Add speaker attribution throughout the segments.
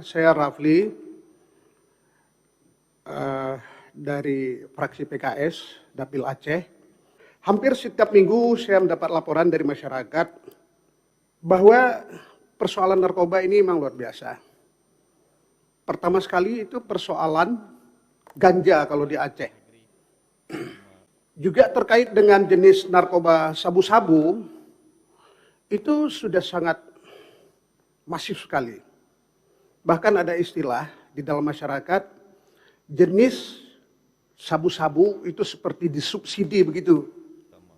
Speaker 1: Saya Rafli dari fraksi PKS Dapil Aceh. Hampir setiap minggu saya mendapat laporan dari masyarakat bahwa persoalan narkoba ini memang luar biasa. Pertama sekali itu persoalan ganja kalau di Aceh. Juga terkait dengan jenis narkoba sabu-sabu itu sudah sangat masif sekali. Bahkan ada istilah di dalam masyarakat, jenis sabu-sabu itu seperti disubsidi begitu.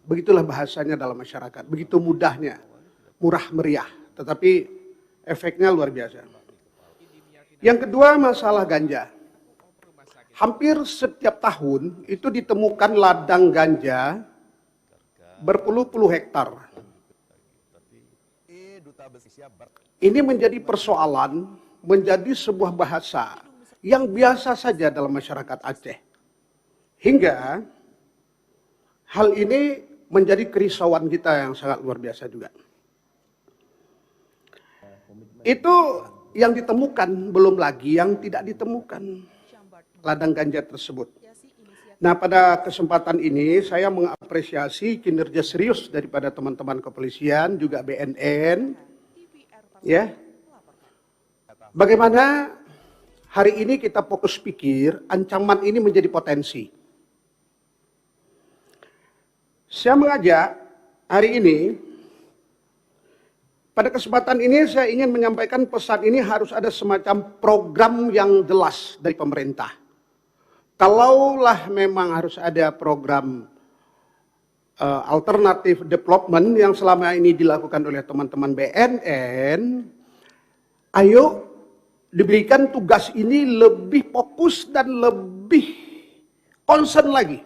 Speaker 1: Begitulah bahasanya dalam masyarakat, begitu mudahnya, murah meriah, tetapi efeknya luar biasa. Yang kedua masalah ganja. Hampir setiap tahun itu ditemukan ladang ganja berpuluh-puluh hektar. Ini menjadi persoalan, menjadi sebuah bahasa yang biasa saja dalam masyarakat Aceh. Hingga hal ini menjadi kerisauan kita yang sangat luar biasa juga. Itu yang ditemukan, belum lagi yang tidak ditemukan ladang ganja tersebut. Nah, pada kesempatan ini saya mengapresiasi kinerja serius daripada teman-teman kepolisian, juga BNN, ya. Bagaimana hari ini kita fokus pikir ancaman ini menjadi potensi. Saya mengajak hari ini, pada kesempatan ini saya ingin menyampaikan pesan ini harus ada semacam program yang jelas dari pemerintah. Kalaulah memang harus ada program alternatif development yang selama ini dilakukan oleh teman-teman BNN, ayo diberikan tugas ini lebih fokus dan lebih concern lagi.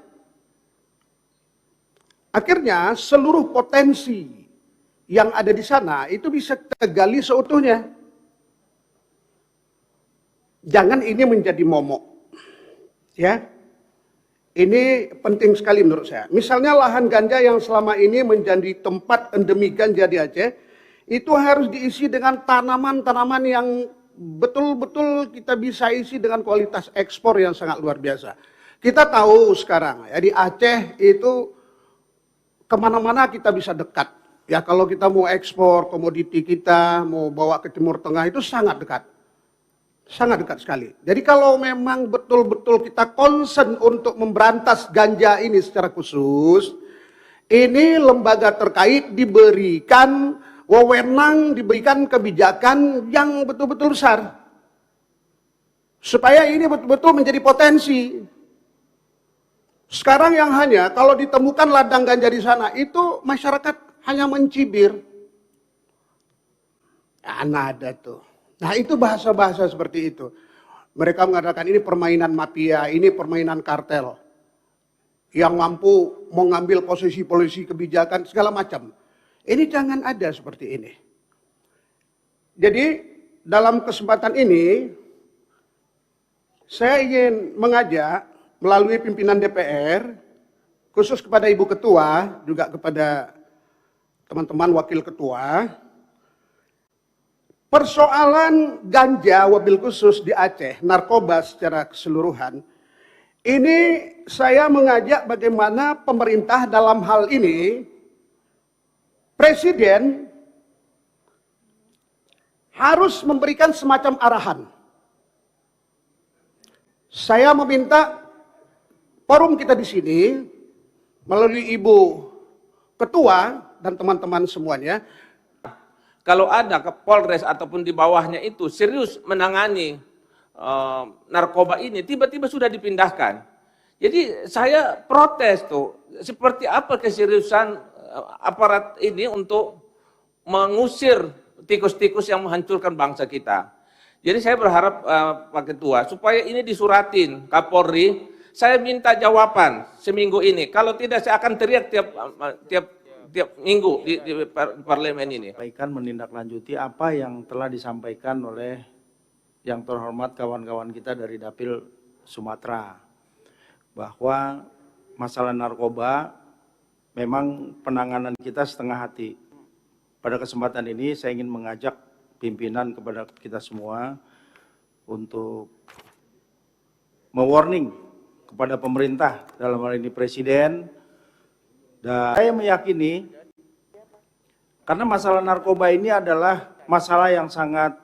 Speaker 1: Akhirnya seluruh potensi yang ada di sana itu bisa kita gali seutuhnya. Jangan ini menjadi momok. Ya. Ini penting sekali menurut saya. Misalnya lahan ganja yang selama ini menjadi tempat endemi ganja di Aceh, itu harus diisi dengan tanaman-tanaman yang betul-betul kita bisa isi dengan kualitas ekspor yang sangat luar biasa. Kita tahu sekarang ya di Aceh itu kemana-mana kita bisa dekat. Ya kalau kita mau ekspor komoditi kita, mau bawa ke Timur Tengah itu sangat dekat. Sangat dekat sekali. Jadi kalau memang betul-betul kita concern untuk memberantas ganja ini secara khusus, ini lembaga terkait diberikan wewenang, diberikan kebijakan yang betul-betul besar. Supaya ini betul-betul menjadi potensi. Sekarang yang hanya kalau ditemukan ladang ganja di sana, itu masyarakat hanya mencibir. Ya, ada tuh. Nah itu bahasa-bahasa seperti itu. Mereka mengatakan ini permainan mafia, ini permainan kartel. Yang mampu mengambil posisi-posisi kebijakan segala macam. Ini jangan ada seperti ini. Jadi dalam kesempatan ini saya ingin mengajak melalui pimpinan DPR, khusus kepada Ibu Ketua, juga kepada teman-teman Wakil Ketua, persoalan ganja wabil khusus di Aceh, narkoba secara keseluruhan, ini saya mengajak bagaimana pemerintah dalam hal ini, Presiden harus memberikan semacam arahan. Saya meminta forum kita di sini, melalui Ibu Ketua dan teman-teman semuanya,
Speaker 2: kalau ada Kapolres ataupun di bawahnya itu serius menangani narkoba ini, tiba-tiba sudah dipindahkan. Jadi saya protes tuh, seperti apa keseriusan aparat ini untuk mengusir tikus-tikus yang menghancurkan bangsa kita. Jadi saya berharap Pak Ketua, supaya ini disuratin Kapolri, saya minta jawaban seminggu ini. Kalau tidak saya akan teriak tiap minggu di parlemen ini.
Speaker 3: Menindaklanjuti apa yang telah disampaikan oleh yang terhormat kawan-kawan kita dari Dapil Sumatera, bahwa masalah narkoba memang penanganan kita setengah hati. Pada kesempatan ini saya ingin mengajak pimpinan kepada kita semua untuk mewarning kepada pemerintah, dalam hal ini Presiden. Dan saya meyakini, karena masalah narkoba ini adalah masalah yang sangat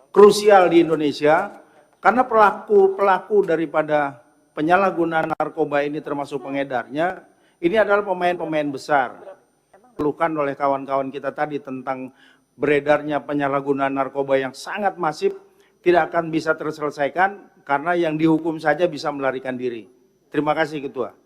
Speaker 3: krusial di Indonesia, karena pelaku daripada penyalahgunaan narkoba ini termasuk pengedarnya, ini adalah pemain-pemain besar. Keluhkan oleh kawan-kawan kita tadi tentang beredarnya penyalahgunaan narkoba yang sangat masif, tidak akan bisa terselesaikan karena yang dihukum saja bisa melarikan diri. Terima kasih Ketua.